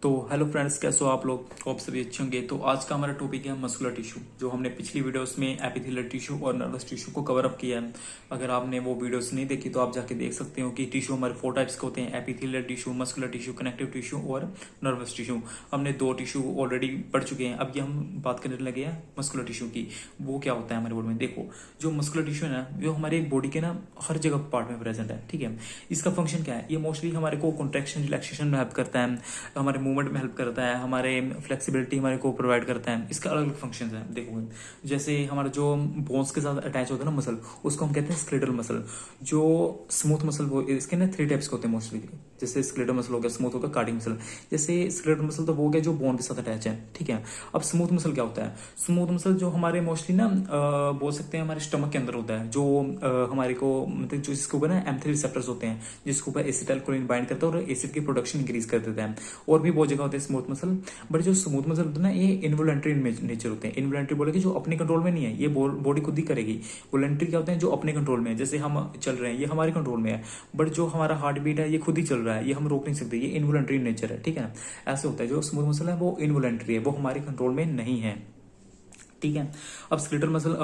तो hello friends, कैसे हो आप लोग? आप सभी अच्छे होंगे। तो आज का हमारा टॉपिक है मस्कुलर टिश्यू। जो हमने पिछली वीडियोस में एपिथेलियल टिश्यू और नर्वस टिश्यू को कवर अप किया है। अगर आपने वो वीडियोस नहीं देखी तो आप जाके देख सकते हो कि टिश्यू हमारे 4 टाइप्स के होते हैं: epithelial tissue, muscular tissue, connective tissue और नर्वस टिश्यू। हमने 2 टिश्यू ऑलरेडी पढ़ चुके हैं। अब ये हम बात करने लगे हैं मस्कुलर टिश्यू की। वो क्या होता है हमारे बॉडी में? देखो, जो मस्कुलर टिश्यू है ना, जो हमारे बॉडी के ना हर जगह पार्ट में प्रेजेंट है। ठीक है, इसका फंक्शन क्या है? ये मोस्टली हमारे को कॉन्ट्रेक्शन रिलैक्सेशन में हेल्प करता है, हमारे मूवमेंट में हेल्प करता है, हमारे फ्लेक्सिबिलिटी हमारे को प्रोवाइड करता है। इसका अलग अलग फंक्शंस हैं। देखो, जैसे हमारा जो बोन्स के साथ अटैच होता है ना मसल, उसको हम कहते हैं स्केलेटल मसल। जो स्मूथ मसल, वो इसके ना 3 टाइप्स के होते हैं मोस्टली। जैसे स्केलेटल मसल हो गया, स्मूथ हो गया, कार्डियक मसल। जैसे स्केलेटल मसल तो वो हो गया जो बोन के साथ अटैच है। ठीक है, अब स्मूथ मसल क्या होता है? स्मूथ मसल जो हमारे मोस्टली ना बोल सकते हैं हमारे स्टमक के अंदर होता है। जो हमारे को मतलब जो इसके ऊपर ना M3 रिसेप्टर्स होते हैं, जिसके ऊपर एसिटाइलकोलिन बाइंड करता है और एसिड की प्रोडक्शन इंक्रीज कर देता है। और भी बहुत जगह होते हैं स्मूथ मसल। बट जो स्मूथ मसल होते हैं ना, ये इनवॉलंटरी नेचर होते हैं। इनवॉलंटरी बोले कि जो अपने कंट्रोल में नहीं है, ये बॉडी खुद ही करेगी। वॉलंटरी क्या होते हैं? जो अपने कंट्रोल में है। जैसे हम चल रहे हैं, ये हमारे कंट्रोल में है। बट जो हमारा हार्ट बीट है, ये खुद ही चल रहा है, ये हम रोक नहीं सकते। ये इनवॉलंटरी नेचर है। ठीक है, ऐसे होता है। जो स्मूथ मसल है वो इनवॉलंटरी है, वो हमारे कंट्रोल में नहीं है। ठीक है, अब स्केलेटल मसल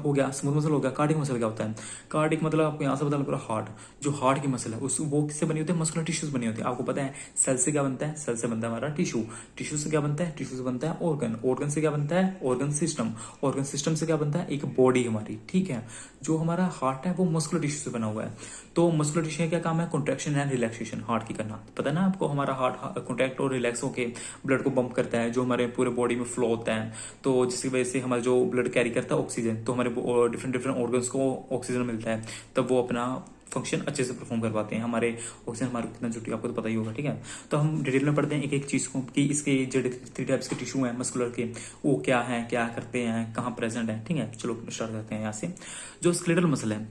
हो गया, स्मूथ मसल हो गया। कार्डिक मसल क्या होता है? कार्डिक मतलब आपको यहाँ से पता लग रहा है हार्ट। जो हार्ट की मसल है उस वो किससे बनी होती है? मस्कुलर टिश्यूज बनी होती है। आपको पता है सेल से क्या बनता है? सेल से बनता है हमारा टिश्यू। टिश्यू से क्या बनता है? टिश्यू से बनता है ऑर्गन। ऑर्गन से क्या बनता है? Organ system. ऑर्गन सिस्टम से क्या बनता है? एक बॉडी हमारी। ठीक है, जो हमारा हार्ट है वो मस्कुलर टिश्यू से बना हुआ है। तो मस्कुलर टिश्यू का क्या काम है? कॉन्ट्रैक्शन एंड रिलैक्सेशन हार्ट की करना। पता है ना आपको, हमारा हार्ट कॉन्ट्रैक्ट और रिलैक्स होकर ब्लड को पंप करता है, जो हमारे पूरे बॉडी में फ्लो होता है। तो जिसकी वजह से हमारा जो ब्लड कैरी करता है ऑक्सीजन, तो हमारे डिफरेंट डिफरेंट ऑर्गन्स को ऑक्सीजन मिलता है, तब वो अपना फंक्शन अच्छे से परफॉर्म कर पाते हैं। हमारे ऑक्सीजन हमारे कितना जरूरी आपको तो पता ही होगा। ठीक है, तो हम डिटेल में पढ़ते हैं एक एक चीज को कि इसके जो 3 टाइप्स के टिश्यू हैं मस्कुलर के, वो क्या है, क्या करते हैं, कहाँ प्रेजेंट है। ठीक है, चलो स्टार्ट करते हैं यहाँ से। जो स्केलेटल मसल है,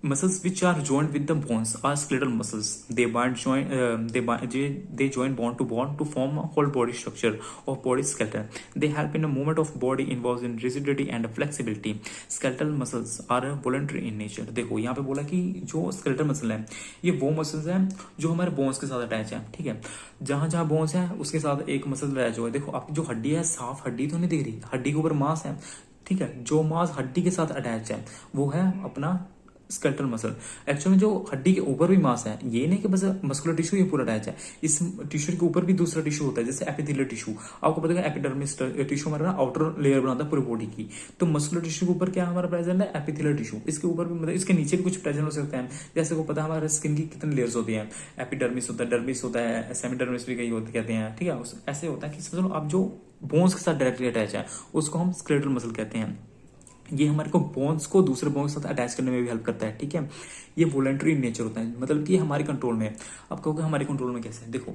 muscles which are joined with the bones are skeletal muscles. They join bone to bone to form a whole body structure of body skeleton. They help in the movement of body, involves in rigidity and flexibility. Skeletal muscles are voluntary in nature. देखो यहाँ पे बोला कि जो skeletal muscle है, ये वो muscles हैं जो हमारे बोन्स के साथ अटैच है। ठीक है, जहां जहां बोन्स है उसके साथ एक मसल अटैच हुआ है। देखो, आपकी जो हड्डी है, साफ हड्डी तो नहीं दिख रही, हड्डी के ऊपर मांस है। ठीक है, जो मांस हड्डी के साथ अटैच है वो है अपना स्केलेटल मसल। एक्चुअली जो हड्डी के ऊपर भी मांस है, ये नहीं कि बस मस्कुलर टिश्यू ये पूरा अटैच है। इस टिश्यू के ऊपर भी दूसरा टिश्यू होता है, जैसे एपिथेलियल टिश्यू। आपको पता है एपिडर्मिस टिश्यू हमारा आउटर लेयर बनाता है पूरी बॉडी की। तो मस्कुलर टिश्यू के ऊपर क्या हमारा प्रेजेंट है? Epithelial tissue. इसके ऊपर भी मतलब इसके नीचे भी कुछ प्रेजेंट हो सकता है। जैसे को पता है हमारे स्किन की कितनी लेयर्स होती है। एपिडर्मिस होता है, डर्मिस होता है, सेमीडर्मिस भी कई होते कहते हैं। ठीक है, ऐसे होता है कि समझ लो आप जो बोन्स के साथ डायरेक्टली अटैच है उसको हम स्केलेटल मसल कहते हैं। ये हमारे को बोन्स को दूसरे बोन्स के साथ अटैच करने में भी हेल्प करता है। ठीक है, ये वॉलंटरी इन नेचर होता है, मतलब कि हमारे कंट्रोल में है। आप कहोगे हमारे कंट्रोल में कैसे? देखो,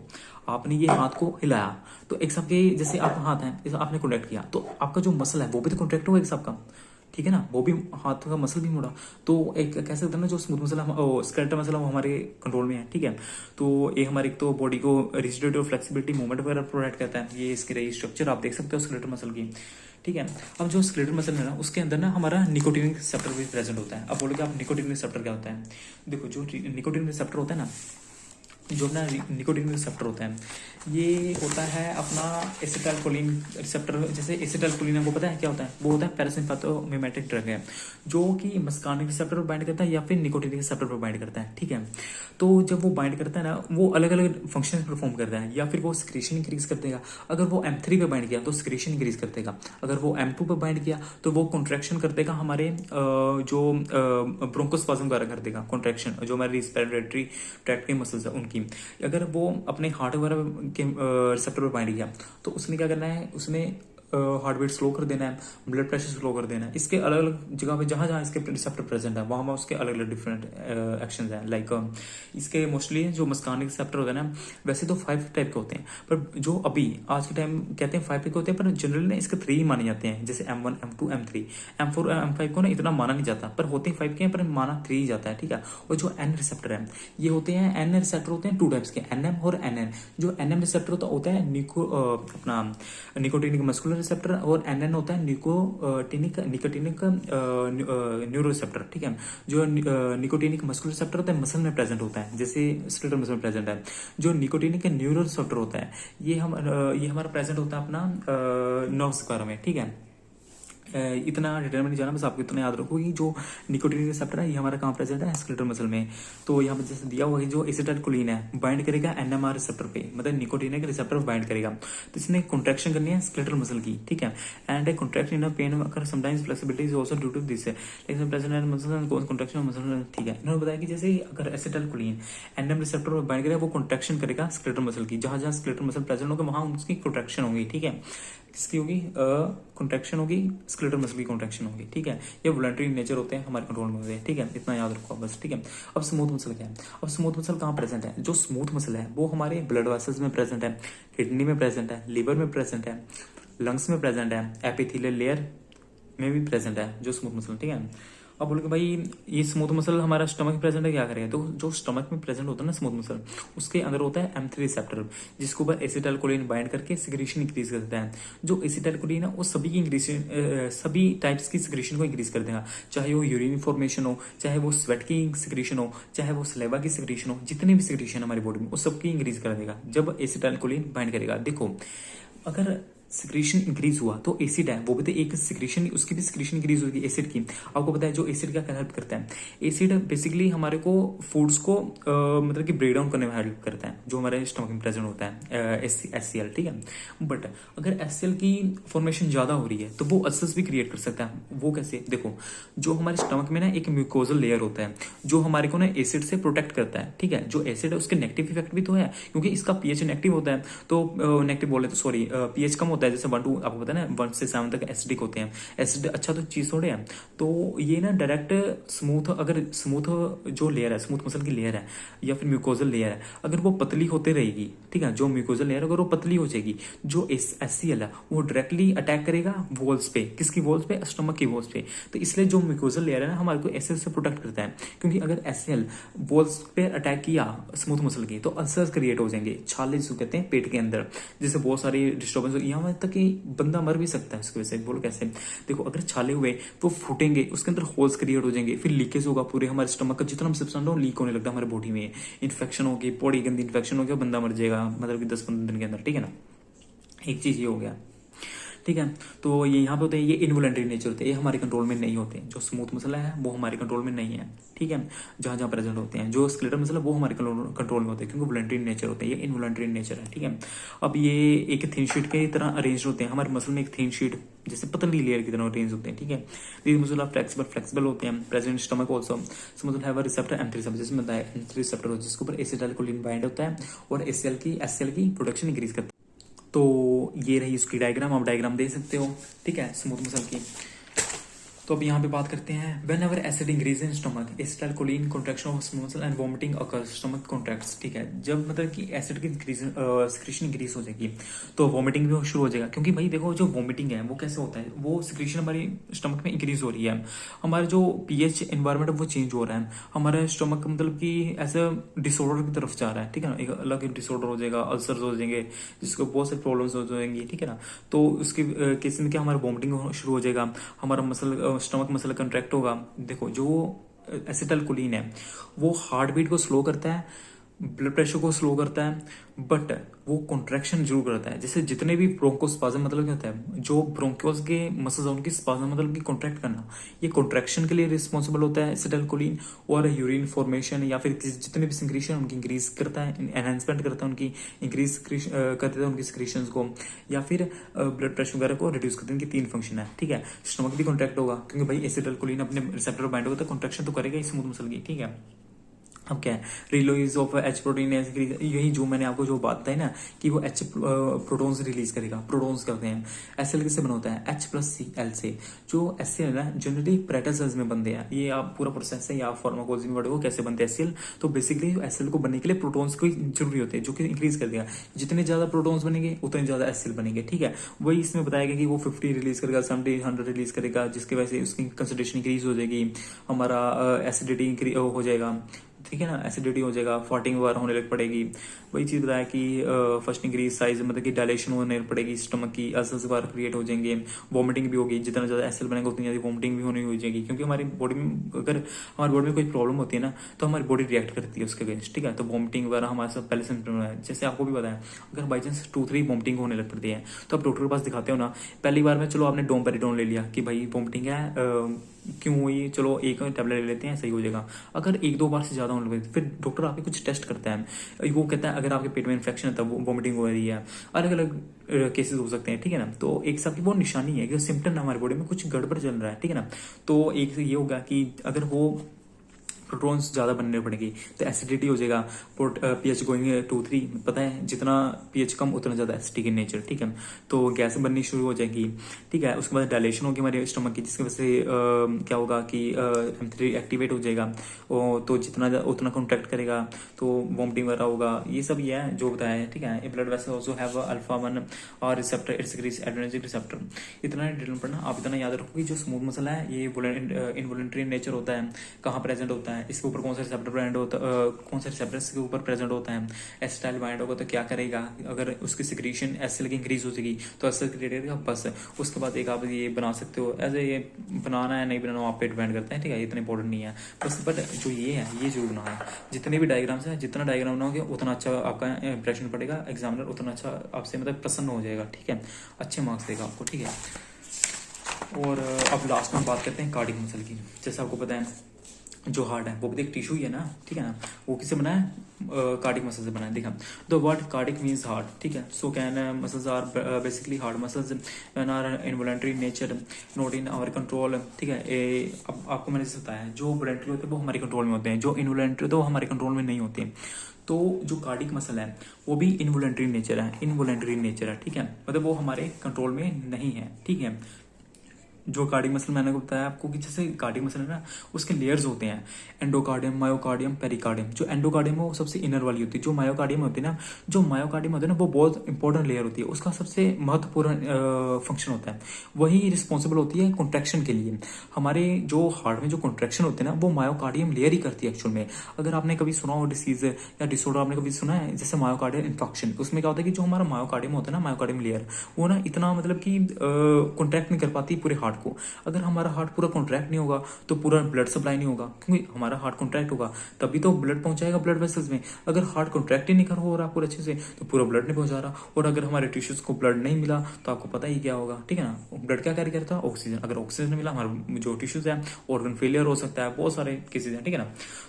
आपने ये हाथ को हिलाया तो एक सबके जैसे आपका हाथ है, जैसे आपने कॉन्ट्रैक्ट किया तो आपका जो मसल है वो भी तो कॉन्ट्रैक्ट होगा एक सबका। ठीक है ना, वो भी हाथ का मसल भी मुड़ा। तो एक कह सकते हैं ना, जो स्मूथ मसल स्केलेटल मसल वो हमारे कंट्रोल में है। ठीक है, तो ये हमारी तो बॉडी को रिजिडिटी और फ्लेक्सिबिलिटी मूवमेंट वगैरह प्रोवाइड करता है। ये इसकी रही स्ट्रक्चर आप देख सकते हो स्केलेटल मसल की। ठीक है, अब जो स्केलेटल मसल है ना, उसके अंदर ना हमारा निकोटिनिक रिसेप्टर भी प्रेजेंट होता है। अब बोलोगे आप निकोटिनिक रिसेप्टर क्या होता है? देखो, जो निकोटिनिक रिसेप्टर होता है ना, जो अपना निकोटिनिक रिसेप्टर होता है, ये होता है अपना एसिटाइलकोलिन रिसेप्टर। जैसे एसिटाइलकोलिन आपको पता है क्या होता है? वो होता है पैरासिम्पैथोमिमेटिक ड्रग है, जो कि मस्कार्निक रिसेप्टर पर बाइंड करता है या फिर निकोटिनिक रिसेप्टर पर बाइंड करता है। ठीक है, तो जब वो बाइंड करता है ना, वो अलग अलग फंक्शन परफॉर्म करता है। या फिर वो सिक्रेशन इंक्रीज कर देगा। अगर वो M3 पे बाइंड किया तो सिक्रेशन इंक्रीज कर देगा। अगर वो M2 पे बाइंड किया तो वो कॉन्ट्रैक्शन कर देगा, हमारे जो ब्रोंकोस्पाज्म वगैरह कर देगा, कॉन्ट्रैक्शन जो हमारे रिस्पिरेटरी ट्रैक्ट के मसल्स है उनकी। अगर वो अपने हार्ट वगैरह के रिसेप्टर पर बाइंड किया तो उसने क्या करना है? उसने हार्ट बीट स्लो कर देना है, ब्लड प्रेशर स्लो कर देना है। इसके अलग अलग जगह पे जहां जहां इसके रिसेप्टर प्रेजेंट है वहां उसके अलग अलग डिफरेंट एक्शन हैं। लाइक इसके मोस्टली जो मस्कार्निक रिसेप्टर होता है ना, वैसे तो 5 टाइप के होते हैं, पर जो अभी आज के टाइम कहते हैं 5 के होते हैं, पर जनरली ना इसके 3 ही माने जाते हैं। जैसे M1, M2, M3, M4 और M5 को ना इतना माना नहीं जाता, पर होते 5 के हैं, पर माना 3 ही जाता है। ठीक है, और जो N रिसेप्टर है, ये होते हैं N रिसेप्टर होते हैं 2 टाइप्स के, NM और NN। जो NM रिसेप्टर होता है अपना निकोटिनिक मस्कुलर रिसेप्टर, और एन होता है निकोटिनिक न्यूरो रिसेप्टर, ठीक है। जो निकोटिनिक मस्कुलर रिसेप्टर होता है मसल में प्रेजेंट होता है, जैसे स्केलेटल मसल में प्रेजेंट है। जो निकोटिनिक न्यूरो रिसेप्टर होता है ये हमारा प्रेजेंट होता है अपना नर्व्स वगैरह में, ठीक है। इतना डिटेल में नहीं जाना, बस आपको इतना याद रखो कि जो निकोटिनिक रिसेप्टर है ये हमारा कहाँ प्रेजेंट है, स्केलेटल मसल में। तो यहाँ पर जैसे दिया हुआ है जो एसिटाइलकोलिन है बाइंड करेगा एनएमआर रिसेप्टर पे, मतलब निकोटिनिक रिसेप्टर बाइंड करेगा। तो इसने कॉन्ट्रैक्शन करनी है स्केलेटल मसल की, ठीक है। And contraction in pain occur sometimes flexibility is also due to this, लेकिन present and muscle contraction muscle, ठीक है। इन्होंने बताया कि जैसे अगर एसिटाइलकोलिन एनएम रिसेप्टर पर बाइंड करेगा वो कॉन्ट्रैक्शन करेगा स्केलेटल मसल की, जहां जहां स्केलेटल मसल प्रेजेंट होगा वहां उसकी कॉन्ट्रैक्शन होगी, ठीक है। किसकी होगी, कॉन्ट्रैक्शन होगी, स्केलेटल मसल की कॉन्ट्रैक्शन होगी, ठीक है। ये वॉलंटरी नेचर होते हैं, हमारे कंट्रोल में होते हैं, ठीक है। इतना याद रखो बस, ठीक है। अब स्मूथ मसल क्या है, अब स्मूथ मसल कहाँ प्रेजेंट है, जो स्मूथ मसल है वो हमारे ब्लड वेसल्स में प्रेजेंट है, किडनी में प्रेजेंट है, लिवर में प्रेजेंट है, लंग्स में प्रेजेंट है, एपिथेलियल लेयर में भी प्रेजेंट है जो स्मूथ मसल, ठीक है। अब बोलोगे भाई ये स्मूथ मसल हमारा स्टमक में प्रेजेंट है, क्या करेगा, तो जो स्टमक में प्रेजेंट होता है ना स्मूथ मसल, उसके अंदर होता है M3 रिसेप्टर, जिसके ऊपर एसिटाइलकोलिन बाइंड करके सिक्रीशन इंक्रीज कर देता है। जो एसिटाइलकोलिन है वो सभी टाइप्स की सिक्रीशन को इंक्रीज कर देगा, चाहे वो यूरिन फॉर्मेशन हो, चाहे वो स्वेट की सिक्रीशन हो, चाहे वो सलेवा की सिक्रीशन हो, जितनी भी सिक्रीशन हमारी बॉडी में वो सबकी इंक्रीज कर देगा जब एसिटाइलकोलिन बाइंड करेगा। देखो अगर सिक्रीशन इंक्रीज हुआ तो एसिड है वो भी तो एक सिक्रीशन, उसकी भी सिक्रीशन इंक्रीज होगी एसिड की। आपको पता है जो एसिड क्या हेल्प करता है, एसिड बेसिकली हमारे को फूड्स को मतलब कि ब्रेक डाउन करने में हेल्प करता है, जो हमारे स्टमक में प्रेजेंट होता है HCl, ठीक है। बट अगर HCl की फॉर्मेशन ज्यादा हो रही है तो वो अल्सर्स भी क्रिएट कर सकता है। वो कैसे, देखो जो हमारे स्टमक में ना एक म्यूकोजल लेयर होता है जो हमारे को ना एसिड से प्रोटेक्ट करता है, ठीक है। जो एसिड है उसके नेगेटिव इफेक्ट भी तो है, क्योंकि इसका पीएच नेगेटिव होता है, तो नेगेटिव बोले तो सॉरी पीएच कम होता है, जैसे 1 to आपको पता है ना 1 से 7 तक एसिडिक होते हैं। एसिड अच्छा तो चीज थोड़े हैं, तो ये ना डायरेक्ट स्मूथ, अगर स्मूथ जो लेयर है स्मूथ मसल की लेयर है या फिर म्यूकोजल लेयर है अगर वो पतली होते रहेगी, ठीक है, जो म्यूकोजल लेयर अगर वो पतली हो जाएगी, जो HCl है वो डायरेक्टली अटैक करेगा वॉल्स पे, किसकी वॉल्स पे, स्टमक की वॉल्स पे। तो इसलिए जो म्यूकोजल लेयर है ना हमारे को HCl से प्रोटेक्ट करता है, क्योंकि अगर HCl वॉल्स पे अटैक किया स्मूथ मसल की तो अल्सर्स क्रिएट हो जाएंगे, छाले जिसको कहते हैं पेट के अंदर, जिससे बहुत सारी डिस्टर्बेंस होगी, यहाँ तक कि बंदा मर भी सकता है इसकी वजह से। बोलो कैसे, देखो अगर छाले हुए तो फूटेंगे, उसके अंदर होल्स क्रिएट हो जाएंगे, फिर लीकेज होगा पूरे हमारे स्टमक का, जितना हम सब्सटेंस हो लीक होने लगता है हमारे बॉडी में, इन्फेक्शन होगी, बॉडी गंदी इन्फेक्शन हो गया, बंदा मर जाएगा, मतलब कि 10-15 दिन के अंदर, ठीक है ना। एक चीज ये हो गया, ठीक है। तो ये यहाँ पे होते हैं, ये इनवॉलंटरी नेचर होते हैं, ये हमारे कंट्रोल में नहीं होते। जो स्मूथ मसल है वो हमारे कंट्रोल में नहीं है, ठीक है, जहां जहां प्रेजेंट होते हैं। जो स्केलेटल मसल है वो हमारे कंट्रोल में होते हैं, क्योंकि वॉलंटरी नेचर होते हैं, ये इनवॉलंटरी नेचर है, ठीक है। अब ये एक थिन शीट की तरह अरेंज होते हैं, हमारे मसल में एक थिन शीट जैसे पतली लेयर की तरह अरेंज होते हैं, ठीक है। दीज मसल आर फ्लेक्सिबल होते हैं, present stomach also muscle have a receptor M3 receptor, जिसमें बताया M3 रिसेप्टर जिसके ऊपर एसिटाइलकोलिन बाइंड होता है और HCl की प्रोडक्शन इंक्रीज करता है। तो ये रही उसकी डायग्राम, आप डायग्राम दे सकते हो, ठीक है, स्मूथ मसल की। तो अब यहाँ पे बात करते हैं, when ever acid increase in stomach acetylcholine contraction of smooth muscle and vomiting occurs, stomach contracts, ठीक है। जब मतलब कि एसिड की सिक्रीशन इंक्रीज हो जाएगी तो वॉमिटिंग भी शुरू हो जाएगा, क्योंकि भाई देखो जो वॉमिटिंग है वो कैसे होता है, वो सिक्रीशन हमारी स्टमक में इंक्रीज हो रही है, हमारे जो पीएच एनवायरमेंट वो चेंज हो रहा है, हमारा स्टमक मतलब कि ऐसे डिसऑर्डर की तरफ जा रहा है, ठीक है ना, एक अलग डिसऑर्डर हो जाएगा, अल्सर्स हो जाएंगे, जिसको बहुत सारी प्रॉब्लम्स हो जाएंगी, ठीक है ना। तो उसके केस में क्या हमारा वॉमिटिंग शुरू हो जाएगा, हमारा मसल स्टमक मसल कंट्रैक्ट होगा। देखो जो एसिटाइलकोलिन है वो हार्ट बीट को स्लो करता है, ब्लड प्रेशर को स्लो करता है, बट वो कॉन्ट्रैक्शन जरूर करता है। जैसे जितने भी ब्रोंकोस्पाज्म मतलब क्या होता है, जो ब्रोंकियोल्स के मसल्स हैं उनकी स्पाज्म मतलब कि कॉन्ट्रैक्ट करना, ये कॉन्ट्रैक्शन के लिए रिस्पॉन्सिबल होता है एसिटाइलकोलिन। और यूरिन फॉर्मेशन या फिर जितने भी सिक्रीशन उनकी इंक्रीज करता है, एनहांसमेंट करता है उनकी, इंक्रीज कर देता है उनकी सिक्रीशंस को, या फिर ब्लड प्रेशर वगैरह को रिड्यूस करते हैं। इनकी 3 फंक्शन है, ठीक है। स्टमक भी कॉन्ट्रैक्ट होगा क्योंकि भाई एसिटाइलकोलिन अपने रिसेप्टर बाइंड होगा तो कॉन्ट्रैक्शन तो करेगा ही स्मूथ मसल की, ठीक है। अब क्या है, रिलीज ऑफ H प्रोटीन, यही जो मैंने आपको जो बात बताई ना कि वो H प्रोटॉन्स रिलीज करेगा, प्रोटॉन्स करते हैं। HCl किससे बना होता है, H+Cl से। जो HCl है जनरली प्रेटर सेल्स में बनते हैं, ये आप पूरा प्रोसेस है या फार्माकोलॉजी में पढ़ोगे कैसे बनते हैं HCl। तो बेसिकली HCl को बनने के लिए प्रोटॉन्स की जरूरी होते हैं, जो कि इंक्रीज कर देगा, जितने ज्यादा प्रोटॉन्स बनेंगे उतने ज्यादा HCl बनेंगे, ठीक है। वही इसमें बताया गया कि वो 50 रिलीज करेगा, 70, 100 रिलीज करेगा, जिसकी वजह से उसकी कंसंट्रेशन इंक्रीज हो जाएगी, हमारा एसिडिटी हो जाएगा, ठीक है ना, एसिडिटी हो जाएगा, फार्टिंग वगैरह होने लग पड़ेगी। वही चीज बताया कि फर्स्ट इंक्रीज साइज, मतलब कि डायलेशन होने लग पड़ेगी, स्टमक की अल्सर्स वगैरह क्रिएट हो जाएंगे, वॉमिटिंग भी होगी, जितना ज्यादा एसिड बनेगा उतनी ज्यादा वॉमिटिंग भी होनी हो जाएगी, क्योंकि हमारी बॉडी में अगर हमारी बॉडी में कोई प्रॉब्लम होती है ना तो हमारी बॉडी रिएक्ट करती है उसके अगेंस्ट, ठीक है। तो वॉमिटिंग वगैरह हमारे साथ पहले सिम्टम है, जैसे आपको भी पता है, अगर बाई चांस 2-3 वॉमिटिंग होने लग पड़ती है तो आप डॉक्टर के पास दिखाते हो ना, पहली बार में चलो आपने डोमपेरिडोन ले लिया कि भाई वॉमिटिंग है, क्यों हुई, चलो एक टैबलेट ले लेते हैं सही हो जाएगा। अगर 1-2 बार से ज्यादा होने लगे फिर डॉक्टर आपके कुछ टेस्ट करता है, वो कहता है अगर आपके पेट में इन्फेक्शन है तब वॉमिटिंग हो रही है, अलग अलग केसेस हो सकते हैं, ठीक है ना। तो एक सबकी वो निशानी है कि सिम्टम हमारी बॉडी में कुछ गड़बड़ चल रहा है, ठीक है ना। तो एक से ये होगा कि अगर वो प्रोटॉन्स ज्यादा बनने पड़ेंगे तो एसिडिटी हो जाएगा, पीएच गोइंग 2-3, पता है जितना पीएच कम उतना ज्यादा एसिडिक इन नेचर, ठीक है। तो गैस बननी शुरू हो जाएगी, ठीक है। उसके बाद डायलेशन होगी हमारे स्टमक की, जिसकी वजह से क्या होगा कि M3 एक्टिवेट हो जाएगा, तो जितना उतना कॉन्ट्रैक्ट करेगा तो वॉमिटिंग वगैरह होगा। ये सब ये है जो बताया है, ठीक है। Blood vessel also have alpha one और receptor, it secretes adrenergic receptor. इतना डिटेल पढ़ना, आप इतना याद रखो कि जो स्मूथ मसल है ये इनवॉलंटरी नेचर होता है, कहाँ प्रेजेंट होता है, इसके ऊपर कौन सा रिसेप्टर प्रेजेंट होता है, कौन सा रिसेप्टर इसके ऊपर प्रेजेंट होता है। एसिटाइल बाइंड होगा तो क्या करेगा, अगर उसकी सिक्रीशन एसिल की इंक्रीज हो जाएगी तो एसिल क्रिएट करेगा, बस। उसके बाद एक आप ये बना सकते हो, एज ये बनाना है नहीं बनाना आप पे डिपेंड करता है, ठीक है, इतना इंपॉर्टेंट नहीं है बस। बट जो ये है ये जरूर बनाना है, जितने भी डायग्राम्स है, जितना डायग्राम बनाओगे उतना अच्छा आपका इंप्रेशन पड़ेगा, एग्जामिनर उतना अच्छा आपसे मतलब प्रसन्न हो जाएगा, ठीक है, अच्छे मार्क्स देगा आपको, ठीक है। और अब लास्ट में बात करते हैं कार्डिक मसल की। जैसे आपको पता है जो हार्ट है वो भी एक टिश्यू ही है ना, ठीक है ना, वो किससे बना है, कार्डिक मसल से बना है। देखा the word cardiac means heart, ठीक है। So can muscles are basically heart muscles and are involuntary nature, not in our control, ठीक है। अब आपको मैंने जैसे बताया जो वॉलंटरी होते हैं वो हमारे कंट्रोल में होते हैं, जो इनवॉलंटरी तो हमारे कंट्रोल में नहीं होते। तो जो कार्डिक मसल है वो भी इनवॉलंटरी नेचर है, इनवॉलंटरी नेचर है, ठीक है, मतलब वो हमारे कंट्रोल में नहीं है, ठीक है। जो कार्डिक मसल मैंने बताया आपको कि जैसे कार्डिक मसल है ना उसके लेयर्स होते हैं, एंडोकार्डियम, मायोकार्डियम, पेरिकार्डियम। जो एंडोकार्डियम है वो सबसे इनर वाली होती है, जो मायोकार्डियम होती है ना, जो मायोकार्डियम होती है ना वो बहुत इंपॉर्टेंट लेयर होती है, उसका सबसे महत्वपूर्ण फंक्शन होता है, वही रिस्पॉन्सिबल होती है कॉन्ट्रैक्शन के लिए। हमारे जो हार्ट में जो कॉन्ट्रैक्शन होते हैं ना वो मायोकार्डियम लेयर ही करती है एक्चुअल में। अगर आपने कभी सुना हो डिसीज या डिसऑर्डर आपने कभी सुना है जैसे मायोकार्डियल इंफेक्शन, उसमें क्या होता है कि जो हमारा मायोकार्डियम होता है ना, मायोकार्डियम लेयर, वो ना इतना मतलब कि कॉन्ट्रैक्ट नहीं कर पाती पूरे हार्ट को। अगर हमारा हार्ट पूरा कॉन्ट्रैक्ट नहीं होगा तो पूरा ब्लड सप्लाई नहीं होगा, क्योंकि हमारा हार्ट कॉन्ट्रैक्ट होगा तभी तो ब्लड पहुंचाएगा ब्लड वेसल्स में। अगर हार्ट कॉन्ट्रैक्ट ही नहीं कर हो रहा पूरे अच्छे से तो पूरा ब्लड नहीं पहुंचा रहा, और अगर हमारे टिश्यूज को ब्लड नहीं मिला तो आपको पता ही क्या होगा, ठीक है ना। ब्लड क्या कैरी करता है, ऑक्सीजन। अगर ऑक्सीजन नहीं मिला हमारे जो टिश्यूज है ऑर्गन फेलियर हो सकता है, बहुत सारे केसेज हैं, ठीक है ना।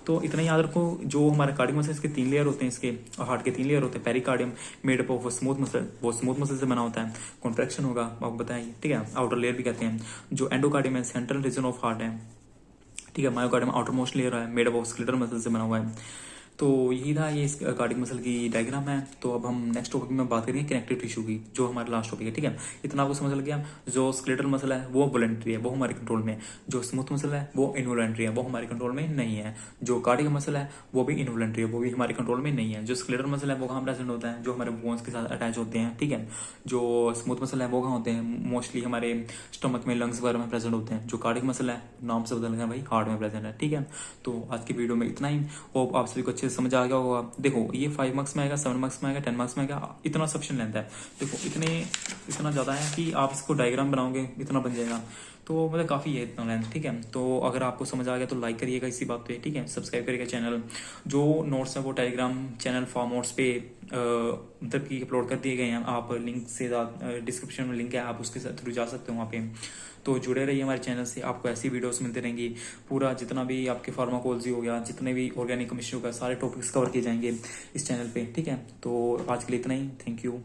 तो इतना याद रखो, जो हमारे कार्डियक मसल इसके 3 लेयर होते हैं, इसके हार्ट के 3 लेयर होते हैं। Pericardium made up of smooth muscle, वो स्मूथ मसल से बना होता है, कॉन्ट्रैक्शन होगा आपको बताइए, ठीक है। आउटर लेयर भी कहते हैं। जो एंडोकार्डियम है सेंट्रल रीजन ऑफ हार्ट है, ठीक है। मायोकार्डियम आउटर मोस्ट लेयर है, made up of skeletal muscle से बना हुआ है। तो यही था ये इस कार्डिक मसल की डायग्राम है। तो अब हम नेक्स्ट टॉपिक में बात करेंगे कनेक्टिव टिश्यू की, जो हमारा लास्ट टॉपिक है, ठीक है। इतना आपको समझ लग गया, जो स्केलेटल मसल है वो वॉलंटरी है, वो हमारे कंट्रोल में। जो स्मूथ मसल है वो इनवॉलंटरी है, वो हमारे कंट्रोल में नहीं है। जो कार्डिक मसल है वो भी इनवॉलंटरी है, वो भी हमारे कंट्रोल में नहीं है। जो स्केलेटल मसल है वो कहाँ प्रेजेंट होता है, जो हमारे बोन्स के साथ अटैच होते हैं, ठीक है। जो स्मूथ मसल है वो कहाँ होते हैं, मोस्टली हमारे स्टमक में, लंग्स वगैरह में प्रेजेंट होते हैं। जो कार्डिक मसल है नाम से बदल गया भाई, हार्ट में प्रेजेंट है, ठीक है। तो आज की वीडियो में इतना ही, होप आप सभी को अच्छे से समझ आ गया होगा। देखो ये 5 मार्क्स में आएगा, 7 मार्क्स में आएगा, 10 मार्क्स में आएगा, इतना सफिशिएंट लेंथ है। देखो इतना ज्यादा है कि आप इसको डायग्राम बनाओगे इतना बन जाएगा, तो मतलब काफी है इतना लेंथ, ठीक है। तो अगर आपको समझ आ गया तो लाइक करिएगा इसी बात पे, ठीक है। सब्सक्राइब करिएगा चैनल। जो नोट्स है वो टेलीग्राम चैनल फॉर्म नोट्स पे मतलब कि अपलोड कर दिए गए हैं, आप लिंक से डिस्क्रिप्शन में लिंक है, आप उसके थ्रू जा सकते हो वहाँ पे। तो जुड़े रहिए हमारे चैनल से, आपको ऐसी वीडियोस मिलती रहेंगी। पूरा जितना भी आपके फार्माकोलॉजी हो गया, जितने भी ऑर्गेनिक केमिस्ट्री हो गया, सारे टॉपिक्स कवर किए जाएंगे इस चैनल पे, ठीक है। तो आज के लिए इतना ही, थैंक यू।